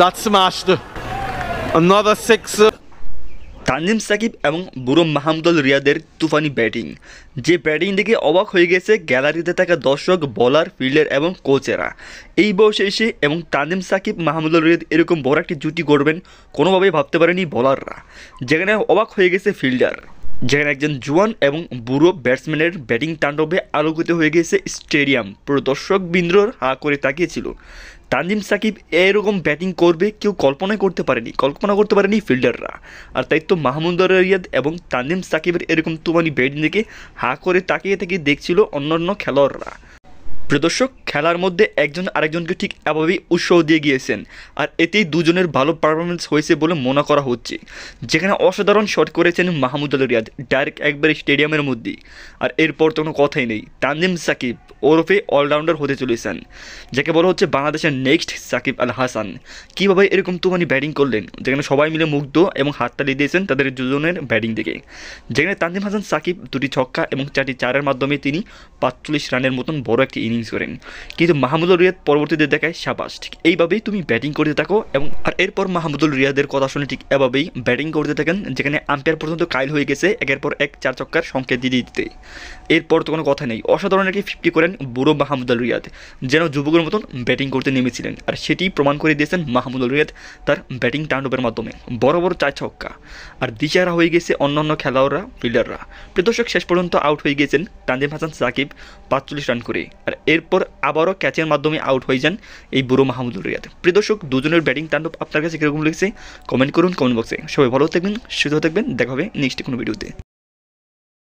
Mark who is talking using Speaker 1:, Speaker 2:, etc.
Speaker 1: That smashed. Another sixer.
Speaker 2: Tanzim Shakib এবং বুড়ো মাহমুদুল রিয়াদের তুফানি ব্যাটিং, যে ব্যাটিং দেখে অবাক হয়ে গেছে গ্যালারিতে থাকা দর্শক, বোলার, ফিল্ডার এবং কোচেরা। এই বয়সে এসে এবং তানজিম সাকিব মাহমুদুল রিয়াদ এরকম বড় একটি জুটি করবেন কোনোভাবেই ভাবতে পারেনি বোলাররা, যেখানে অবাক হয়ে গেছে ফিল্ডার, যেখানে একজন জোয়ান এবং বুড়ো ব্যাটসম্যানের ব্যাটিং তাণ্ডবে আলোকিত হয়ে গেছে স্টেডিয়াম। পুরো দর্শক বিন্দ্রর হা করে তাকিয়েছিল। তানজিম সাকিব এরকম ব্যাটিং করবে কেউ কল্পনা করতে পারেনি ফিল্ডাররা। আর তাই তো মাহমুদুল রিয়াদ এবং তানজিম সাকিবের এরকম তুফানি ব্যাটিং দেখে হা করে তাকিয়ে দেখছিল অন্যান্য খেলোয়াড়রা। প্রিয় দর্শক, খেলার মধ্যে একজন আরেকজনকে ঠিক এভাবেই উৎসাহ দিয়ে গিয়েছেন, আর এতেই দুজনের ভালো পারফরমেন্স হয়েছে বলে মনে করা হচ্ছে। যেখানে অসাধারণ শট করেছেন মাহমুদুল রিয়াদ ডাইরেক্ট একবারে স্টেডিয়ামের মধ্যেই। আর এরপর তো কোনো কথাই নেই, তানজিম সাকিব ওরফে অলরাউন্ডার হতে চলেছেন, যাকে বলা হচ্ছে বাংলাদেশের নেক্সট সাকিব আল হাসান। কীভাবে এরকম তুফানি ব্যাটিং করলেন, যেখানে সবাই মিলে মুগ্ধ এবং হাততালি দিয়েছেন তাদের দুজনের ব্যাটিং দেখে। যেখানে তানজিম হাসান সাকিব 2টি ছক্কা এবং 4টি চারের মাধ্যমে তিনি 45 রানের মতন বড় একটি ইনিংস করেন। কিন্তু মাহমুদুল রিয়াদ পরবর্তীতে দেখায় শাবাশ, ঠিক এইভাবেই তুমি ব্যাটিং করতে থাকো। এবং আর এরপর মাহমুদুল রিয়াদের কথা শুনে ঠিক এভাবেই ব্যাটিং করতে থাকেন, যেখানে আম্পায়ার পর্যন্ত কাইল হয়ে গেছে একের পর এক 4 ছক্কার সংকেত দিতে। এরপর তো কোনো কথা নেই, অসাধারণ একটি 50 করেন বুড়ো মাহমুদুল রিয়াদ, যেন যুবকের মতন ব্যাটিং করতে নেমেছিলেন। আর সেটি প্রমাণ করে দিয়েছেন মাহমুদুল রিয়াদ তার ব্যাটিং তাণ্ডবের মাধ্যমে, বড় বড় 4 ছক্কা। আর দিশারা হয়ে গেছে অন্যান্য খেলোয়াড়রা, ফিল্ডাররা। প্রদর্শক শেষ পর্যন্ত আউট হয়ে গেছেন তানজিম হাসান সাকিব 45 রান করে। আর এরপর আবারও ক্যাচের মাধ্যমে আউট হয়ে যান এই বুড়ো মাহমুদুল রিয়াদ। প্রদর্শক, দুজনের ব্যাটিং তাণ্ডব আপনার কাছে কীরকম লেগেছে কমেন্ট করুন কমেন্ট বক্সে। সবাই ভালো থাকবেন, সুস্থ থাকবেন, দেখা হবে নেক্সট কোনো ভিডিওতে।